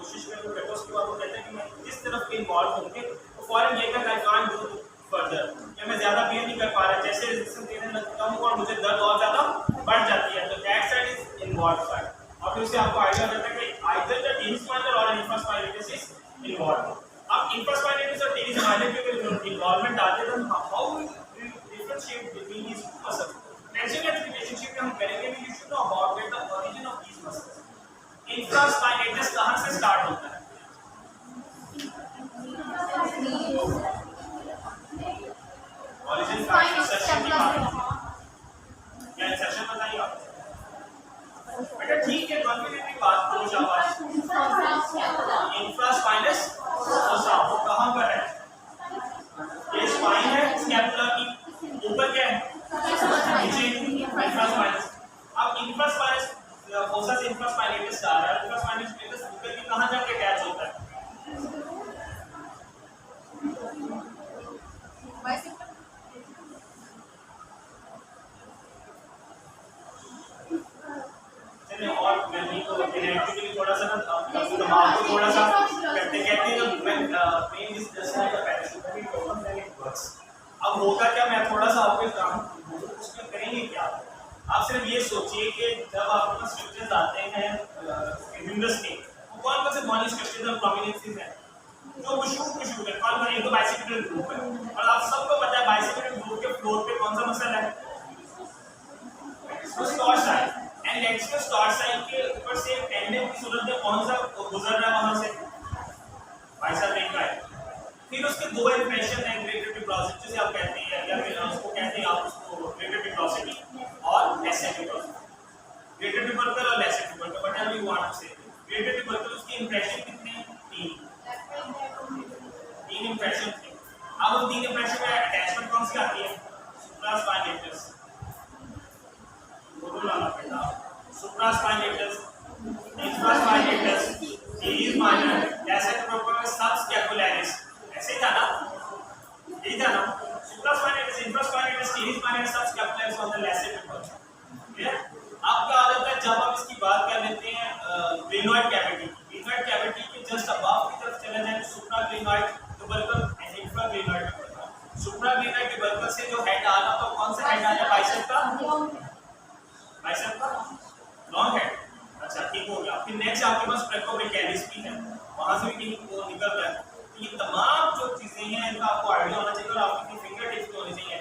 कोशिश करते उसके बाद वो कहते हैं कि मैं किस तरफ के इन्वॉल्व होंगे तो फॉरन ये कहता है कांट डू फर्दर, या मैं ज़्यादा बियर नहीं कर पा रहा, जैसे रेजिस्टेंस देने लगता हूँ और मुझे दर्द और ज़्यादा बढ़ जाती है, तो that side is involve side. और फिर उससे आपको आइडिया रहता है कि आइदर द टेनिस स्पाइनल और इंफ्रास्पाइनलिटिस इज इन्वॉल्व। अब इंफ्रास्पाइनलिटिस और टेनिस स्पाइनलिटिस में इन्वॉल्वमेंट आते हैं, how we differentiate between these muscles. Tension and relationship में हम करेंगे कि you should know about the origin of these muscles. Infraspinatus कहां से स्टार्ट होता है? ओरिजिन का सेक्शन की बात, क्या सेक्शन बताइए आप? बेटा ठीक है, कॉन्फिडेंटली बात करो, शाबाश। इंफ्रास्पाइनस फोसा वो कहां पर है? ये स्पाइन है स्कैपुला की, ऊपर क्या है? नीचे इंफ्रास्पाइनस। अब इंफ्रास्पाइनस फोसा से इंफ्रास्पाइनलिटिस आ रहा है, इंफ्रास्पाइनलिटिस ऊपर की कहां जाके अटैच होता है? और गर्मी को इनएक्टिविटी थोड़ा सा ना दिमाग को थोड़ा सा कहते हैं pain is just like a parachute it open then it works. अब होगा क्या, मैं थोड़ा सा आपको काम उसमें करेंगे क्या, आप सिर्फ ये सोचिए कि जब आपके पास स्ट्रक्चर्स आते हैं ह्यूमरस के, वो कौन कौन से बॉडी स्ट्रक्चर्स और प्रोमिनेंसेस हैं जो मशहूर है, कौन कौन? एक तो बाइसेक्टल ग्रुप है, और आप सबको पता है बाइसेक्टल ग्रुप के फ्लोर पे कौन सा मसल है? डॉर्साइड। एंड लेट्स डॉर्साइड के ऊपर से टेंडन की सूरत में कौन सा गुजर रहा है वहां से? बाइसेप टेंडाइन। फिर उसके दो इंप्रेशन है, ग्रेटर ट्यूबरोसिटी जिसे आप कहते हैं, या फिर उसको कहते हैं आप उसको ग्रेटर ट्यूबरोसिटी और लेसर ट्यूबरोसिटी। ग्रेटर ट्यूबरकल और lesser tubercle, but I want to say greater tubercle उसकी इंप्रेशन कितने हैं? तीन इंप्रेशन थे। अब उन तीन इंप्रेशन में अटैचमेंट कौन सी आती है? Supraspinatus. Supraspinatus, infraspinatus, teres minor, lesser tubercle, subscapularis. ऐसे ही था ना? यही था ना? Supraspinatus, infraspinatus, teres minor, subscapularis on the lesser tubercle. Clear? अब क्या होता है जब आप इसकी बात कर लेते हैं ग्लेनोइड कैविटी, ग्लेनोइड कैविटी के जस्ट अबव की तरफ चले जाएं, सुप्राग्लेनोइड ट्यूबरकल एंड इंफ्राग्लेनोइड ट्यूबरकल। सुप्राग्लेनोइड ट्यूबरकल से जो हेड आ रहा तो कौन सा हेड आ रहा? बाइसेप का, बाइसेप का लॉन्ग हेड। अच्छा ठीक हो गया। फिर नेक्स्ट आपके पास प्रेकोब्रेकियालिस भी है, वहां से भी वो निकल रहा है। तो ये तमाम जो चीजें हैं इनका आपको आइडिया होना चाहिए और आपकी फिंगर टिप्स होनी चाहिए।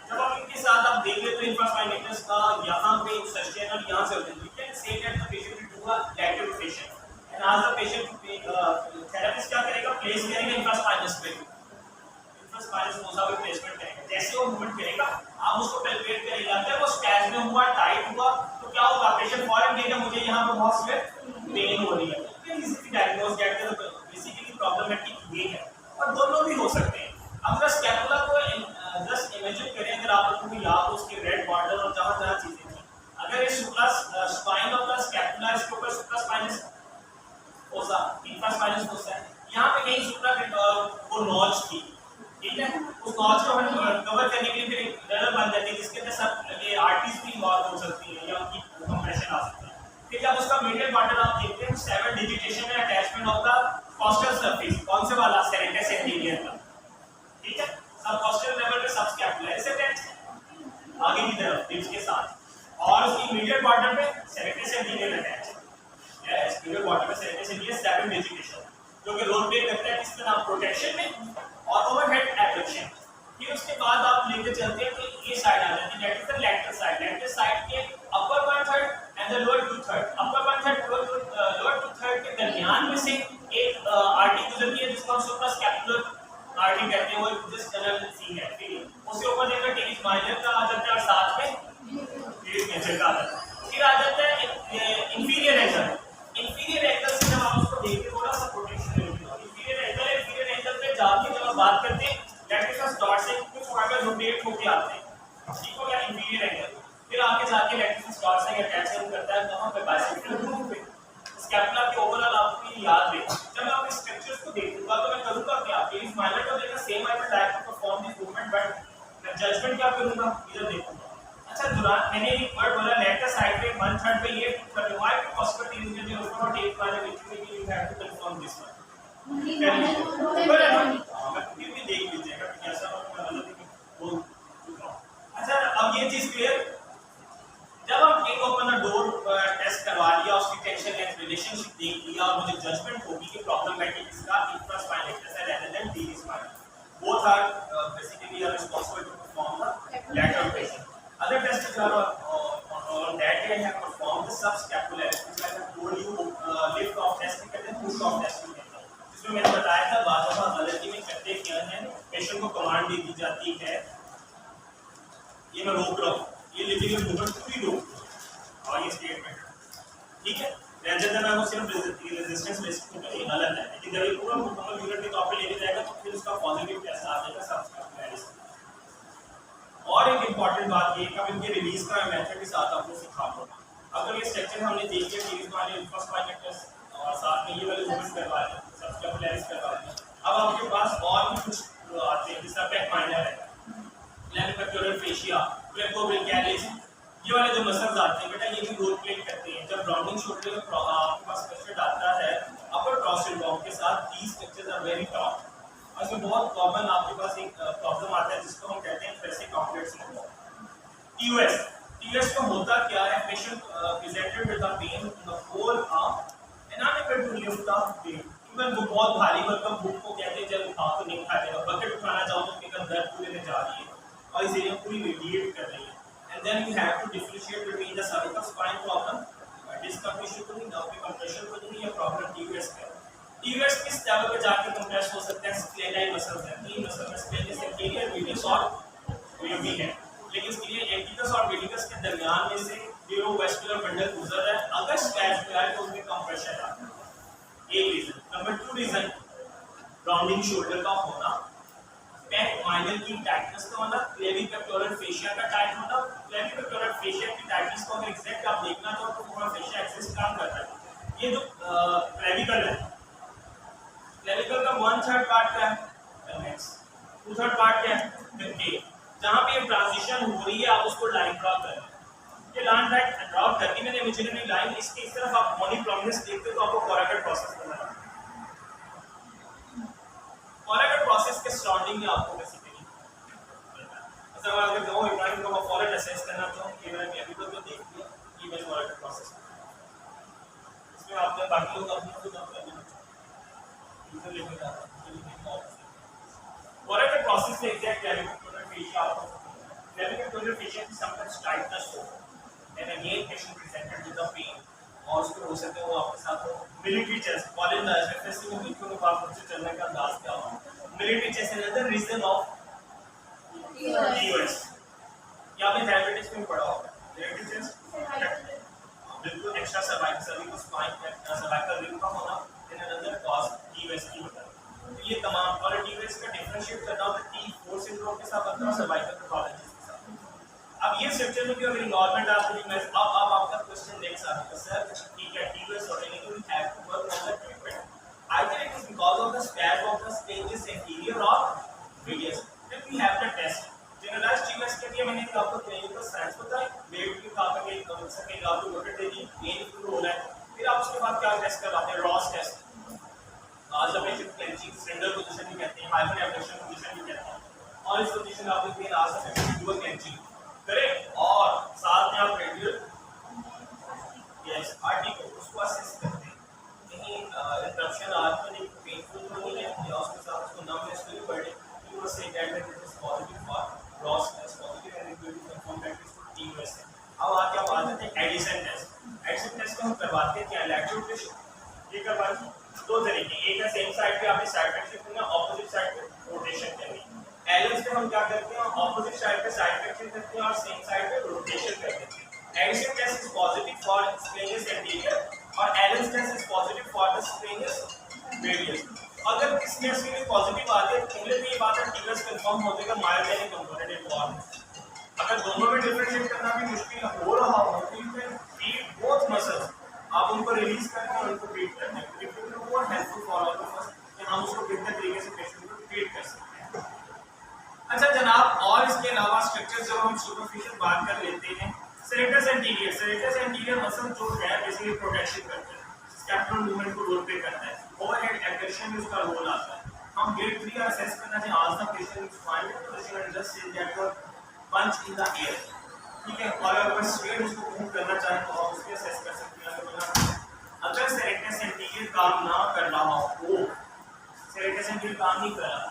जब आप इनके साथ आप देख लेते हो इंफ्रास्पाइनलिटिस का यहाँ पे इंसर्शन और यहाँ से होता है, you can say that the patient will do a lateral rotation and आज द पेशेंट थेरेपिस्ट क्या करेगा? प्लेस करेगा इंफ्रास्पाइनस पे, इंफ्रास्पाइनस फोसा पे प्लेसमेंट करेगा। जैसे वो मूवमेंट करेगा आप उसको कैलकुलेट करेगा, अगर वो स्पैज में हुआ, टाइट हुआ तो क्या होगा? पेशेंट फौरन कहेगा मुझे यहाँ पे बहुत सिवियर पेन हो रही है, you can easily diagnose that the basically problematic ये है। और दोनों भी हो सकते हैं। अब स्कैपुला को जस्ट इमेजिन करें, अगर आप लोगों को याद हो उसके रेड बॉर्डर और जहाँ चीजें थी, अगर ये स्पाइन ऑफ द स्कैपुला, इसके ऊपर सुप्रास्पाइनस फोसा, इंफ्रास्पाइनस फोसा है, यहाँ पे कहीं सुप्रा वो नॉच थी, ठीक है? उस नॉच को हम कवर करने के लिए फिर एक लेयर बन जाती है जिसके अंदर सब ये आर्टरीज भी इन्वॉल्व हो सकती है या उनकी कंप्रेशन आ सकती है। फिर जब उसका मीडियल बॉर्डर आप देखते हैं 7 डिजिटेशन है attachment of the costal surface, कौन से वाला? सेरेटस एंटीरियर का, ठीक है? सबकॉस्टल लेवल पे सबस्कैपुलरिस अटैच है आगे की तरफ रिब्स के साथ, और उसकी मीडियल बॉर्डर पे सेरेटस एंटीरियर अटैच है। यस, मीडियल बॉर्डर पे सेरेटस एंटीरियर 7 डिजिटेशन जो कि रोल प्ले करता है किसका नाम? प्रोटेक्शन में और ओवरहेड एब्डक्शन। फिर उसके बाद आप लेके चलते हैं तो ये साइड आ जाती है, that is the lateral side. Lateral side के अपर 1/3 and the lower 2/3, upper 1/3 lower 2/3 के दरमियान में से एक आर्टरी गुजरती है जिसको हम सुप्रास्कैपुलर आर्टरी कहते हैं, वो जस्ट जनरल सी है, ठीक है? उसके ऊपर देखो टेनिस माइनर का आ जाता है और साथ में टेनिस मेजर का आ जाता है। फिर आ जाता है इंफीरियर एंगल। इंफीरियर एंगल से जब आप उसको देखते हैं थोड़ा सा प्रोटेक्शन मिलती है। इंफीरियर एंगल पे जाके जब आप बात करते हैं लैटरल डॉट से कुछ आगे रोटेट होके आते हैं, ठीक हो गया इंफीरियर एंगल। फिर आगे जाके लैटरल डॉट से अटैच करता है कहां पे? बाइसेप्टल ग्रुप पे। स्कैपुला के ओवरऑल आपको याद है, जब आप इस स्ट्रक्चर्स को देखूंगा तो मैं करूंगा क्या? टेनिस माइनर को देखना same I will try to perform this movement, but मैं जजमेंट क्या करूंगा? इधर देखूंगा। अच्छा दुरान मैंने एक वर्ड बोला लेफ्ट साइड पे 1/3 पे ये 2/3 पॉसिबिलिटीज में जो उसको टेक हमारे literature you have to confirm this one. मैं फिर भी देख लीजिएगा कि ऐसा मैं गलत बोल चुका हूं। अच्छा अब ये चीज क्लियर, जब हम king open the door test करवा लिया, उसकी टेंशन एंड रिलेशनशिप देख लिया और मुझे जजमेंट होगी कि प्रॉब्लमेटिक इसका इंफ्रास्पाइनेटस है rather than TV spine, both are basically are responsible to perform the lateral patient. Other tests are on that day I have performed the subscapularis, which I have told you lift off test कहते हैं, push off test कहते हैं, जिसमें मैंने बताया था बातों का गलती में करते क्या है, पेशेंट को कमांड दे दी जाती है ये मैं रोक रहा हूँ, ये लिटिल मूवमेंट पूरी रोक और ये स्टेटमेंट ठीक है, रेजर मैं वो सिर्फ रेजिस्टेंस बेसिस पे ये गलत है, लेकिन जब ये पूरा मुकम्मल यूनिट के तौर पे लेके जाएगा तो फिर उसका पॉजिटिव टेस्ट आ जाएगा सबस्कैपुलरिस। और एक इंपॉर्टेंट बात ये कि अब इनके रिलीज का मेथड के साथ आपको सिखा दूंगा। अगर ये स्ट्रक्चर हमने देख लिया सीरीज वाले इंफ्रास्पाइनेटस और साथ में ये वाले मूवमेंट करवा लें, सबस्कैपुलरिस करवा लें, अब आपके पास और भी कुछ आते हैं जैसा पेक माइनर है, क्लेविकुलर फेशिया, ब्रेकोब्रेकियालिस, ये वाले जो मसल्स आते हैं बेटा ये भी रोल प्ले करते हैं। जब राउंडिंग शोल्डर में आपके पास स्ट्रक्चर आता है अपर क्रॉस सिंड्रोम के साथ, दीस स्ट्रक्चर्स आर वेरी टॉप और इसमें बहुत कॉमन आपके पास एक प्रॉब्लम आता है जिसको हम कहते हैं thoracic outlet syndrome, TOS. TOS का होता क्या है, patient presented with the pain in the whole arm and unable to lift the weight, even वो बहुत भारी भरकम बुक को कहते हैं जब उठा तो नहीं उठाएगा, बकेट उठाना चाहो तो उसके अंदर दर्द पूरे में जा रही है और इस एरिया पूरी रेडिएट कर रही है। And then you have to differentiate between the cervical spine problem, disc compression को नहीं, nerve compression को नहीं, या problem TVS का। TVS किस लेवल पे जाके कंप्रेस हो सकते हैं, स्प्लेनाइन मसल्स हैं, तीन मसल में स्प्लेनिस एंटीरियर, मीडियस और यूबी है, लेकिन इसके लिए एंटीकस और मेडिकस के दरमियान में से न्यूरोवेस्कुलर बंडल गुजर रहा है, अगर स्क्रैच पे आए तो उसमें कंप्रेशन आता है, एक reason. Number 2 reason rounding shoulder का होना, पेक माइनर की टाइटनेस का होना, क्लेविकुलर फेशिया का टाइट होना। क्लेविकुलर फेशिया की टाइटनेस को अगर एग्जैक्ट आप देखना चाहो तो पूरा फेशिया एक्सिस काम करता है। ये जो क्लेविकल है, क्लेविकल का 1/3 पार्ट क्या है, नेक्स्ट 2/3 पार्ट क्या है, फिर जहां पे ये ट्रांजिशन हो रही है आप उसको लाइन ड्रॉ करें, ये लाइन ड्रॉ करके मैंने इमेजिनरी लाइन इसके इस तरफ आप मोनी प्रोमिनेंस देखते हो तो आपको कोराइडल प्रोसेस करना है। कोराइडल प्रोसेस के सराउंडिंग में आपको बेसिकली अच्छा अगर दो इब्राहिम को फॉरन असेस करना तो कि मैंने अभी तो देख लिया कि मैं कोराइडल प्रोसेस इसमें आपने बाकी लोग अपना खुद अपना यूजर लेके जा रहा है। कोराइडल प्रोसेस में exact clavicular fascia clavicular fascia की समटाइम्स टाइटनेस हो and again patient presented with the pain और उसको हो सकते हो आपके साथ हो मिलिट्री चेस्ट कॉलेज में एसएफएससी में देखो तो आप मुझसे चलने का अंदाज क्या हो, military chest another reason of TOS. क्या आपने डायबिटीज में पढ़ा होगा, मिलिट्री चेस्ट बिल्कुल extra cervical spine cervical ring का होना इन अनदर कॉज टीओएस की होता है। तो ये तमाम और टीओएस का डिफरेंशिएट करना होता है T4 सिंड्रोम के साथ और सर्वाइकल पैथोलॉजी के साथ। अब ये स्ट्रक्चर में जो इन्वॉल्वमेंट आपको अब आपका क्वेश्चन नेक्स्ट आता है सर ठीक है टीओएस और anything we have to work on the treatment either it is because of the spasm of the stages anterior और medius, then we have the test generalised TOS के लिए मैंने आपको क्लिनिकल साइंस बताया, wait की खाकर के कम से कम आपको रोटेट दे दी मेन फ्लो होना है, फिर आप उसके बाद क्या टेस्ट करवाते हैं, रॉस टेस्ट, आज आप पेशेंट क्लेंचिंग सिलेंडर पोजीशन भी कहते हैं, हाइपर एब्डक्शन पोजीशन भी कहते हैं और इस पोजीशन में आपको पेन आ सकता है डुअल क्लेंचिंग करें और साथ में आप रेडियल यस आरटी को उसको असेस करते हैं कहीं इंटरप्शन आ रही है पेनफुल तो नहीं है या उसके साथ उसको नमनेस तो नहीं बढ़े, you must say that it is positive for Roos test positive and it will confirm that is TOS. अब आगे आप आ जाते हैं एडिशन टेस्ट। एडिशन टेस्ट को हम करवाते हैं क्या, लैटरल रोटेशन ये करवाते हैं दो तरीके, एक है सेम साइड पे आपने साइड पे शिफ्ट करना, ऑपोजिट साइड पे रोटेशन करनी। एलियंस पे हम क्या करते हैं, ऑपोजिट साइड पे साइड फ्लेक्शन करते हैं और सेम साइड पे रोटेशन करते हैं। Addition test is positive for splenius anterior और aliens test is positive for the splenius medius. अगर इस टेस्ट के लिए पॉजिटिव आते हैं पहले तो ये बात है टीओएस कंफर्म हो जाएगा मायोजेनिक कंपोनेंट इन्वॉल्व। अगर दोनों में डिफरेंशिएट करना भी मुश्किल हो रहा हो तो you can treat both muscles, आप उनको रिलीज करके और उनको ट्रीट करते हैं, it will be more helpful for all of us कि हम उसको बेहतर तरीके से पेशेंट को ट्रीट कर सकते हैं। अच्छा जनाब, और इसके अलावा स्ट्रक्चर जब हम सुपरफिशियल बात कर लेते हैं, सेरेटस एंटीरियर मसल जो है बेसिकली प्रोटेक्शन करते हैं, स्कैपुलर मूवमेंट को रोल प्ले करता है, ओवरहेड एक्शन में उसका रोल आता है। हम ग्रेड 3 असेस करना चाहिए आज the patient is fine position and just say that punch in the air, ठीक है। और अगर स्ट्रेट उसको मूव करना चाहे तो आप उसके असेस कर सकते हैं। अगर सेरेटस एंटीरियर काम ना कर रहा हो, सेरेटस एंटीरियर काम नहीं कर रहा